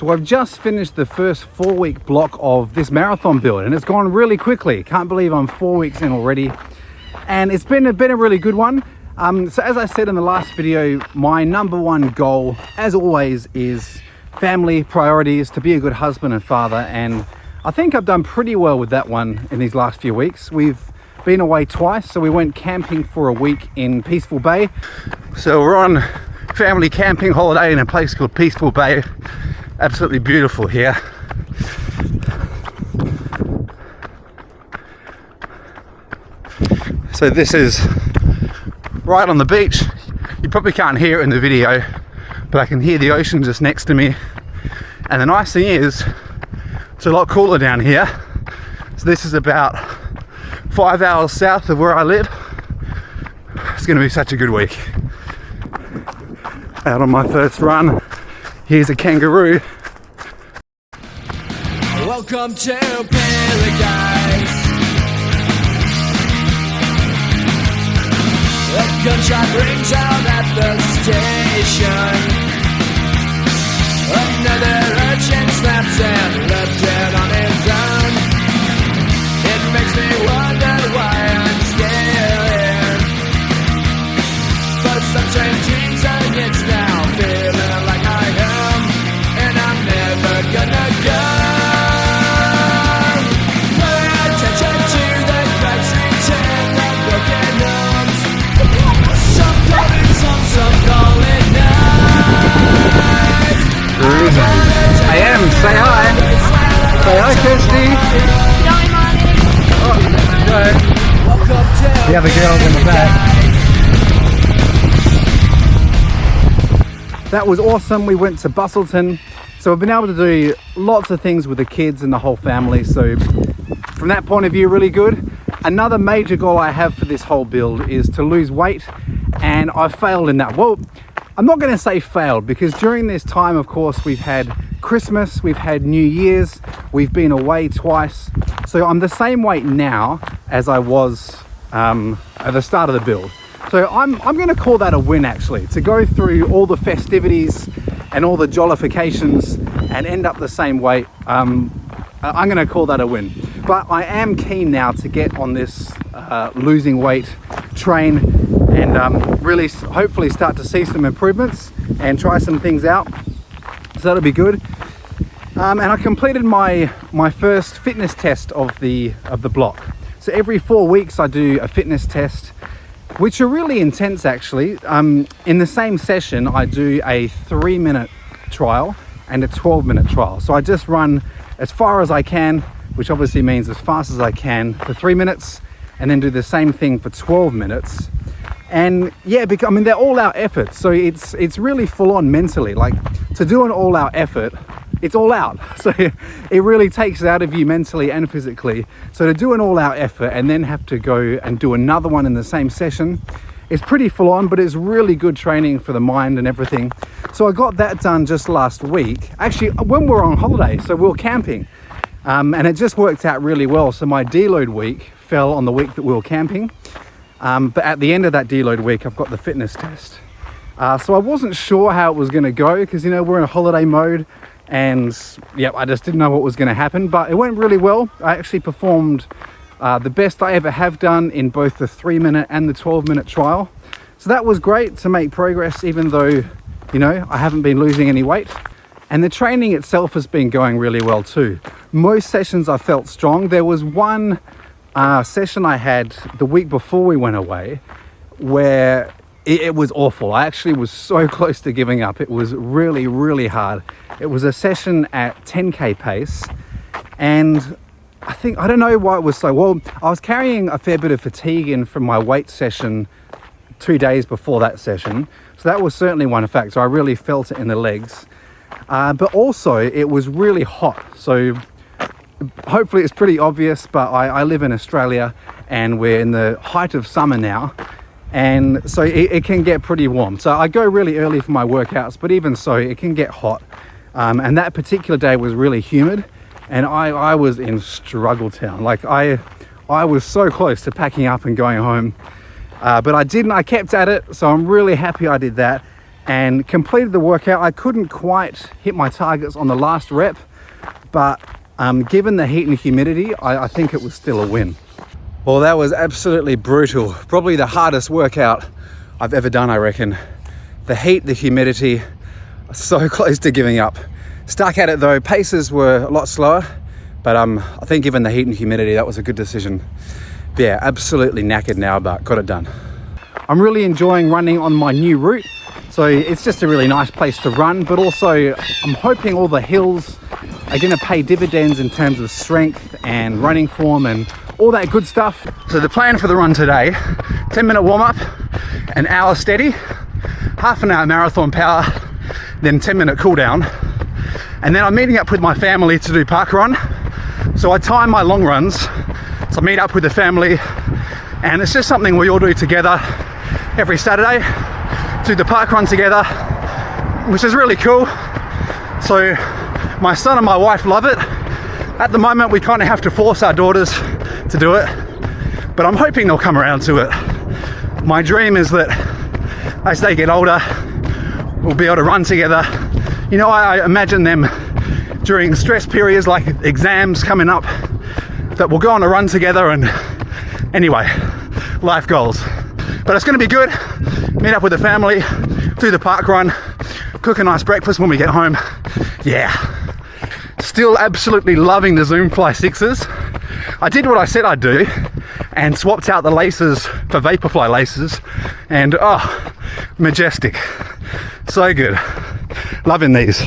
So I've just finished the first 4-week block of this marathon build, and it's gone really quickly. Can't believe I'm 4 weeks in already, and it's been a really good one. So as I said in the last video, my number one goal, as always, is family priorities, to be a good husband and father, and I think I've done pretty well with that one in these last few weeks. We've been away twice, so we went camping for a week in Peaceful Bay. So we're on family camping holiday in a place called Peaceful Bay. Absolutely beautiful here. So this is right on the beach. You probably can't hear it in the video, but I can hear the ocean just next to me. And the nice thing is, it's a lot cooler down here. So this is about 5 hours south of where I live. It's going to be such a good week. Out on my first run. Here's a kangaroo. Welcome to Paradise. A gunshot rings out at the station. Another urchin snaps and left dead on his own. It makes me wonder why I'm still here. But some strange reason it's now feeling like I am, and I'm never gonna go. Pay attention to the cracks return the broken arms. Some call it some call it night. I am. Say hi. Say hi, Kirsty. The other girls in the back. That was awesome. We went to Bustleton. So I've been able to do lots of things with the kids and the whole family. So from that point of view, really good. Another major goal I have for this whole build is to lose weight, and I've failed in that. Well, I'm not going to say failed, because during this time, of course, we've had Christmas, we've had New Year's, we've been away twice. So I'm the same weight now as I was at the start of the build. So I'm going to call that a win, actually, to go through all the festivities and all the jollifications and end up the same weight. I'm going to call that a win. But I am keen now to get on this losing weight train and really hopefully start to see some improvements and try some things out. So that'll be good. And I completed my first fitness test of the block. So every 4 weeks I do a fitness test, which are really intense, actually. In the same session, I do a 3-minute trial and a 12-minute trial. So I just run as far as I can, which obviously means as fast as I can, for 3 minutes, and then do the same thing for 12 minutes. And yeah, because, I mean, they're all-out efforts, so it's really full-on mentally. Like, to do an all-out effort, it's all out. So it really takes it out of you mentally and physically. So to do an all-out effort and then have to go and do another one in the same session, it's pretty full-on, but it's really good training for the mind and everything. So I got that done just last week. Actually, when we were on holiday, so we were camping. And it just worked out really well. So my deload week fell on the week that we were camping. But at the end of that deload week, I've got the fitness test. So I wasn't sure how it was going to go, because, you know, we're in a holiday mode, and yeah, I just didn't know what was going to happen. But it went really well. I actually performed the best I ever have done in both the 3-minute and the 12-minute trial. So that was great to make progress, even though, you know, I haven't been losing any weight. And the training itself has been going really well too. Most sessions I felt strong. There was one session I had the week before we went away where it was awful. I actually was so close to giving up. It was really, really hard. It was a session at 10K pace, and I don't know why it was so well. I was carrying a fair bit of fatigue in from my weight session 2 days before that session. So that was certainly one factor. I really felt it in the legs. But also it was really hot. So hopefully it's pretty obvious, but I live in Australia and we're in the height of summer now. And so it can get pretty warm. So I go really early for my workouts, but even so, it can get hot. And that particular day was really humid, and I was in struggle town. Like I was so close to packing up and going home. But I didn't, I kept at it. So I'm really happy I did that. and completed the workout. I couldn't quite hit my targets on the last rep, but given the heat and humidity, I think it was still a win. Well, that was absolutely brutal. Probably the hardest workout I've ever done, I reckon. The heat, the humidity, so close to giving up. Stuck at it though. Paces were a lot slower, but I think given the heat and humidity, that was a good decision. But yeah, absolutely knackered now, but got it done. I'm really enjoying running on my new route. So it's just a really nice place to run, but also I'm hoping all the hills are gonna pay dividends in terms of strength and running form and all that good stuff. So the plan for the run today, 10-minute warm-up, an hour steady, half an hour marathon power, then 10-minute cool down. And then I'm meeting up with my family to do park run. So I time my long runs. So I meet up with the family, and it's just something we all do together every Saturday. Do the park run together, which is really cool. So my son and my wife love it. At the moment, we kind of have to force our daughters to do it, but I'm hoping they'll come around to it. My dream is that as they get older, we'll be able to run together. You know, I imagine them during stress periods like exams coming up, that we'll go on a run together. And anyway, life goals. But it's going to be good. Meet up with the family, do the park run, cook a nice breakfast when we get home. Yeah. Still absolutely loving the Zoomfly 6s. I did what I said I'd do and swapped out the laces for Vaporfly laces, and oh, majestic. So good. Loving these.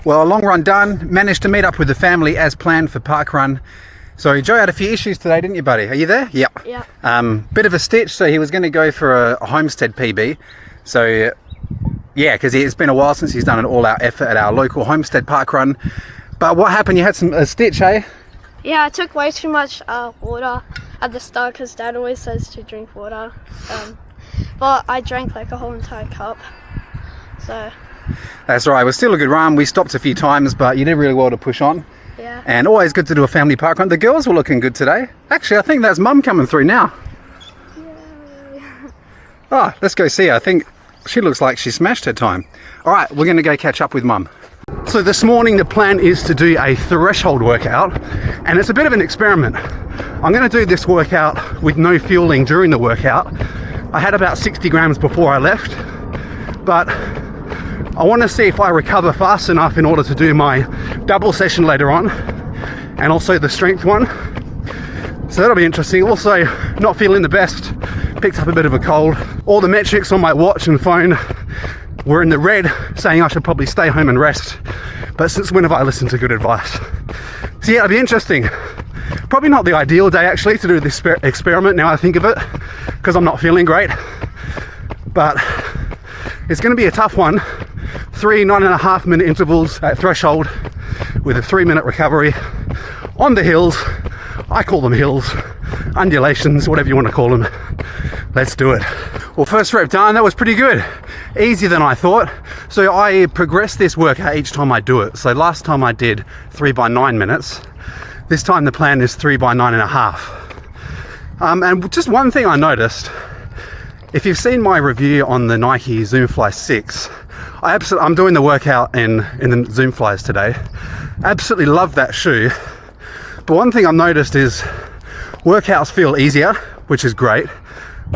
Well, a long run done. Managed to meet up with the family as planned for park run. So Joe had a few issues today, didn't you, buddy? Are you there? Yep. Yeah. Bit of a stitch, so he was going to go for a Homestead PB. So yeah, because it's been a while since he's done an all-out effort at our local Homestead park run. But what happened? You had a stitch, eh? Yeah, I took way too much water at the start because Dad always says to drink water. But I drank like a whole entire cup. So. That's right. It was still a good run. We stopped a few times, but you did really well to push on. Yeah. And always good to do a family park run. The girls were looking good today. Actually, I think that's Mum coming through now. Yay. Oh, let's go see her. I think she looks like she smashed her time. All right, we're going to go catch up with Mum. So this morning the plan is to do a threshold workout, and it's a bit of an experiment. I'm going to do this workout with no fueling during the workout. I had about 60 grams before I left, but I want to see if I recover fast enough in order to do my double session later on, and also the strength one. So that'll be interesting. Also, not feeling the best. Picked up a bit of a cold. All the metrics on my watch and phone were in the red, saying I should probably stay home and rest. But since when have I listened to good advice? So yeah, it'll be interesting. Probably not the ideal day actually to do this experiment now I think of it, because I'm not feeling great. But it's going to be a tough one. 3 9.5 minute intervals at threshold with a 3-minute recovery on the hills. I call them hills, undulations, whatever you want to call them. Let's do it. Well, first rep done. That was pretty good. Easier than I thought. So I progress this workout each time I do it. So last time I did 3 by 9 minutes. This time the plan is 3 by 9.5. And just one thing I noticed, if you've seen my review on the Nike Zoomfly 6, I'm doing the workout in the Zoomflies today. Absolutely love that shoe. But one thing I've noticed is workouts feel easier, which is great,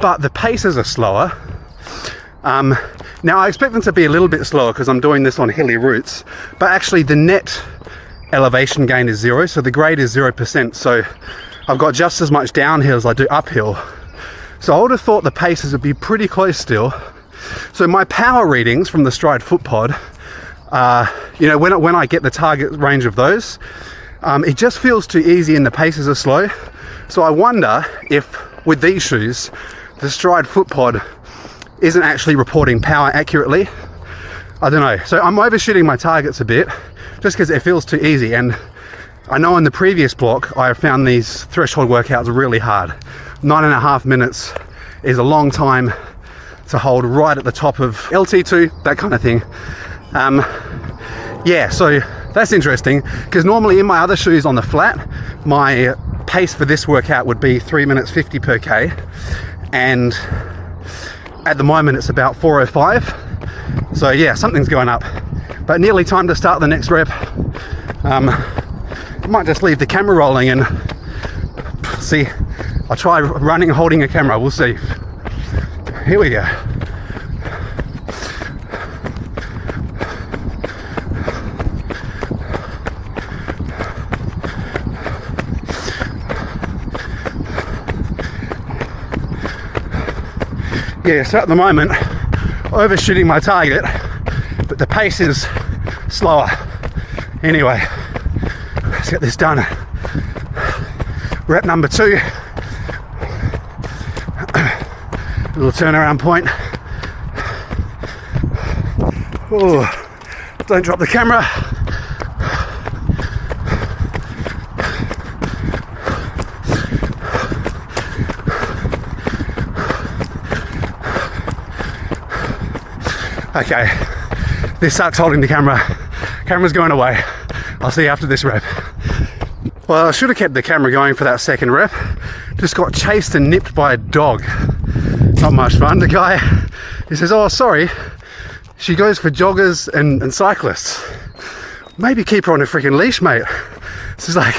but the paces are slower. Now I expect them to be a little bit slower because I'm doing this on hilly routes, but actually the net elevation gain is 0, so the grade is 0%. So I've got just as much downhill as I do uphill. So I would have thought the paces would be pretty close still. So my power readings from the Stride Foot Pod, you know, when I get the target range of those, it just feels too easy and the paces are slow. So I wonder if with these shoes, the Stride Foot Pod isn't actually reporting power accurately. I don't know. So I'm overshooting my targets a bit just because it feels too easy. And I know in the previous block, I found these threshold workouts really hard. 9.5 minutes is a long time to hold right at the top of LT2, that kind of thing. Yeah, so that's interesting because normally in my other shoes on the flat, my pace for this workout would be 3 minutes 50 per K. And At the moment it's about 4:05. So yeah, something's going up. But nearly time to start the next rep. Might just leave the camera rolling and see. I'll try running holding a camera, we'll see. Here we go. Yeah, so at the moment, overshooting my target, but the pace is slower. Anyway, let's get this done. Rep number 2. Little turnaround point. Oh, don't drop the camera. Okay, this sucks holding the camera. Camera's going away. I'll see you after this rep. Well, I should have kept the camera going for that second rep. Just got chased and nipped by a dog. Not much fun. The guy, he says, oh, sorry, she goes for joggers and cyclists. Maybe keep her on a freaking leash, mate. This is like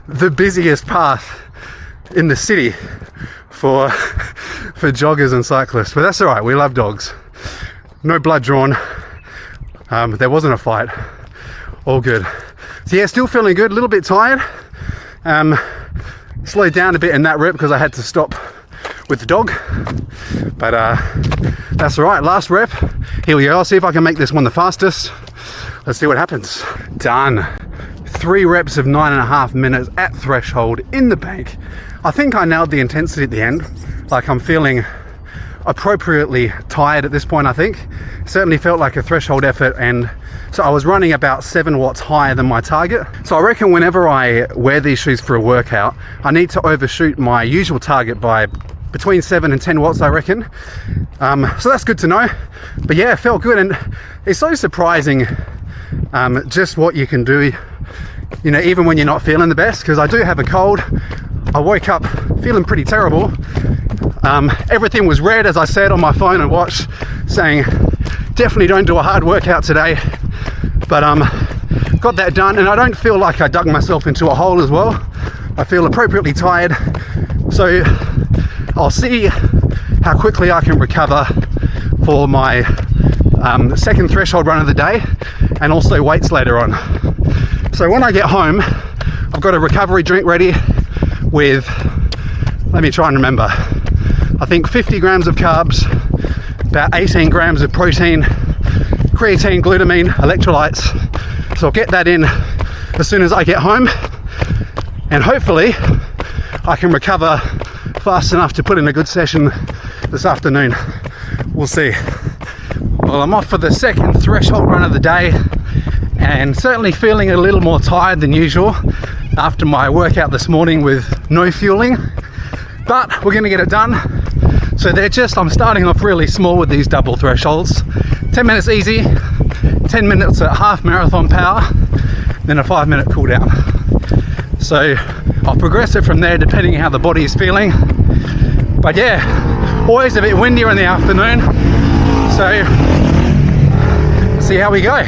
the busiest path in the city for joggers and cyclists. But that's all right, we love dogs. No blood drawn. There wasn't a fight. All good. So yeah, still feeling good, a little bit tired. Slowed down a bit in that rep because I had to stop with the dog. But that's all right, last rep. Here we go, I'll see if I can make this one the fastest. Let's see what happens. Done. 3 reps of 9.5 minutes at threshold in the bank. I think I nailed the intensity at the end. Like I'm feeling appropriately tired at this point, I think. Certainly felt like a threshold effort, and so I was running about 7 watts higher than my target. So I reckon whenever I wear these shoes for a workout, I need to overshoot my usual target by between 7 and 10 watts, I reckon. So that's good to know. But yeah, it felt good, and it's so surprising just what you can do, you know, even when you're not feeling the best, because I do have a cold. I woke up feeling pretty terrible. Everything was red, as I said, on my phone and watch, saying definitely don't do a hard workout today. But got that done, and I don't feel like I dug myself into a hole as well. I feel appropriately tired, so I'll see how quickly I can recover for my second threshold run of the day, and also weights later on. So when I get home, I've got a recovery drink ready with, let me try and remember, I think 50 grams of carbs, about 18 grams of protein, creatine, glutamine, electrolytes. So I'll get that in as soon as I get home, and hopefully I can recover fast enough to put in a good session this afternoon. We'll see. Well, I'm off for the second threshold run of the day, and certainly feeling a little more tired than usual after my workout this morning with no fueling, but we're going to get it done. So I'm starting off really small with these double thresholds. 10 minutes easy, 10 minutes at half marathon power, then a 5-minute cool down. So I'll progress it from there depending how the body is feeling. But yeah, always a bit windier in the afternoon, so see how we go.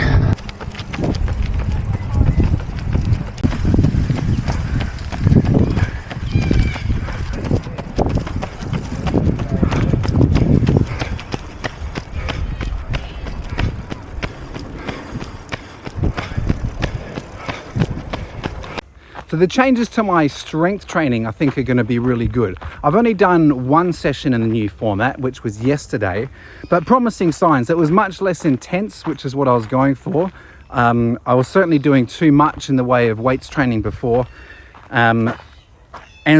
So the changes to my strength training I think are going to be really good. I've only done 1 session in the new format, which was yesterday, but promising signs. It was much less intense, which is what I was going for. I was certainly doing too much in the way of weights training before. And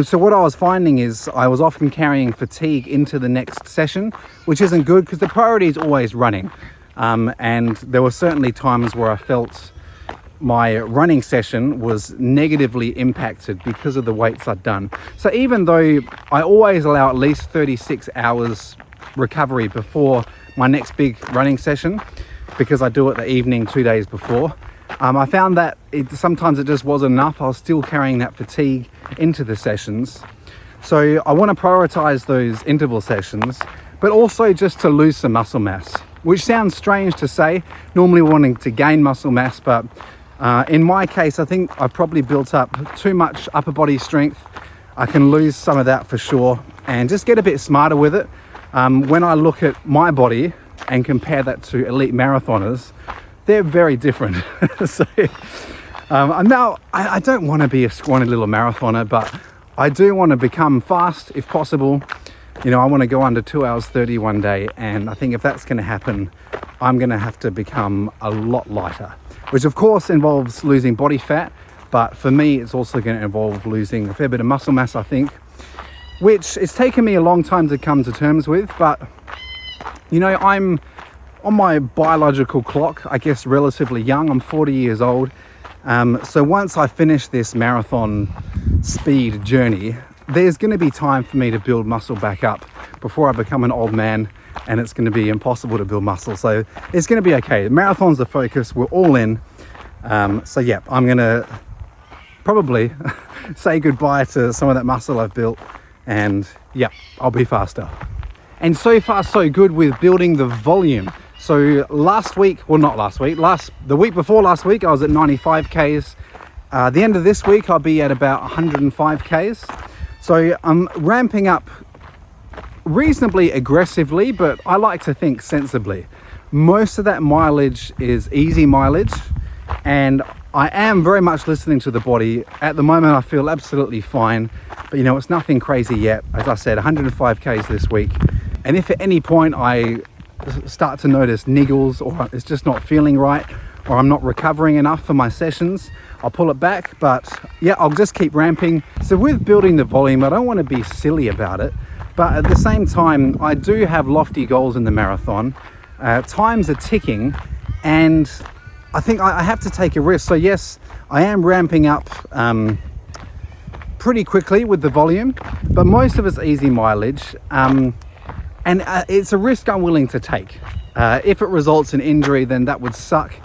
so what I was finding is I was often carrying fatigue into the next session, which isn't good because the priority is always running. And there were certainly times where I felt my running session was negatively impacted because of the weights I'd done. So even though I always allow at least 36 hours recovery before my next big running session, because I do it the evening 2 days before, I found that sometimes it just wasn't enough. I was still carrying that fatigue into the sessions. So I want to prioritize those interval sessions but also just to lose some muscle mass, which sounds strange to say, normally wanting to gain muscle mass, but in my case, I think I've probably built up too much upper body strength. I can lose some of that for sure and just get a bit smarter with it. When I look at my body and compare that to elite marathoners, they're very different. So now I don't want to be a scrawny little marathoner, but I do want to become fast if possible. You know, I want to go under 2 hours 30 one day, and I think if that's going to happen, I'm going to have to become a lot lighter, which of course involves losing body fat, but for me it's also going to involve losing a fair bit of muscle mass, I think, which it's taken me a long time to come to terms with. But you know, I'm on my biological clock, I guess, relatively young. I'm 40 years old. So once I finish this marathon speed journey, there's going to be time for me to build muscle back up before I become an old man, and it's going to be impossible to build muscle. So it's going to be okay. Marathon's the focus. We're all in. So yeah, I'm going to probably say goodbye to some of that muscle I've built, and yeah, I'll be faster. And so far so good with building the volume. So last week, well not last week, the week before last week, I was at 95 Ks. The end of this week, I'll be at about 105 Ks. So I'm ramping up reasonably aggressively, but I like to think sensibly. Most of that mileage is easy mileage, and I am very much listening to the body. At the moment, I feel absolutely fine, but you know, it's nothing crazy yet. As I said, 105 Ks this week. And if at any point I start to notice niggles, or it's just not feeling right, or I'm not recovering enough for my sessions, I'll pull it back. But yeah, I'll just keep ramping. So with building the volume, I don't want to be silly about it, but at the same time, I do have lofty goals in the marathon. Times are ticking, and I think I have to take a risk. So yes, I am ramping up pretty quickly with the volume, but most of it's easy mileage. And it's a risk I'm willing to take. If it results in injury, then that would suck.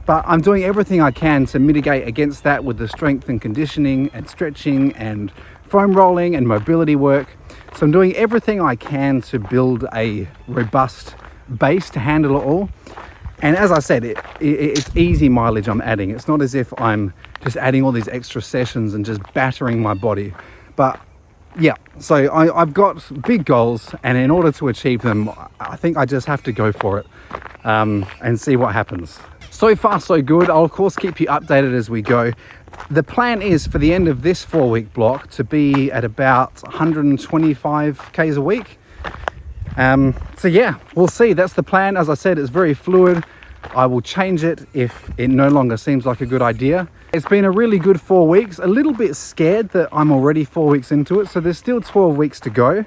But I'm doing everything I can to mitigate against that with the strength and conditioning and stretching and foam rolling and mobility work. So I'm doing everything I can to build a robust base to handle it all. And as I said, it's easy mileage I'm adding. It's not as if I'm just adding all these extra sessions and just battering my body. But yeah, so I've got big goals, and in order to achieve them, I think I just have to go for it and see what happens. So far, so good. I'll of course keep you updated as we go. The plan is for the end of this 4-week block to be at about 125 Ks a week. So yeah, we'll see. That's the plan. As I said, it's very fluid. I will change it if it no longer seems like a good idea. It's been a really good 4 weeks. A little bit scared that I'm already 4 weeks into it, so there's still 12 weeks to go.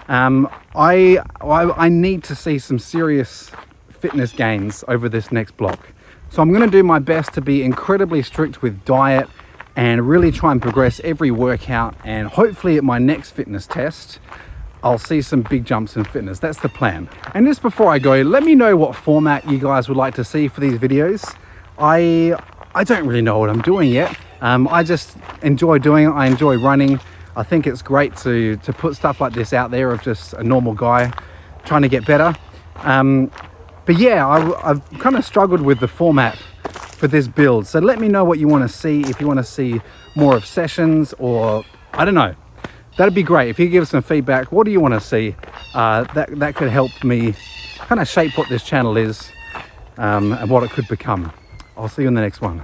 I need to see some serious fitness gains over this next block. So I'm going to do my best to be incredibly strict with diet and really try and progress every workout, and hopefully at my next fitness test I'll see some big jumps in fitness. That's the plan. And just before I go, let me know what format you guys would like to see for these videos. I don't really know what I'm doing yet. I just enjoy doing it. I enjoy running. I think it's great to put stuff like this out there of just a normal guy trying to get better. But yeah, I've kind of struggled with the format for this build. So let me know what you want to see. If you want to see more of sessions, or I don't know. That'd be great if you give us some feedback. What do you want to see? That could help me kind of shape what this channel is and what it could become. I'll see you in the next one.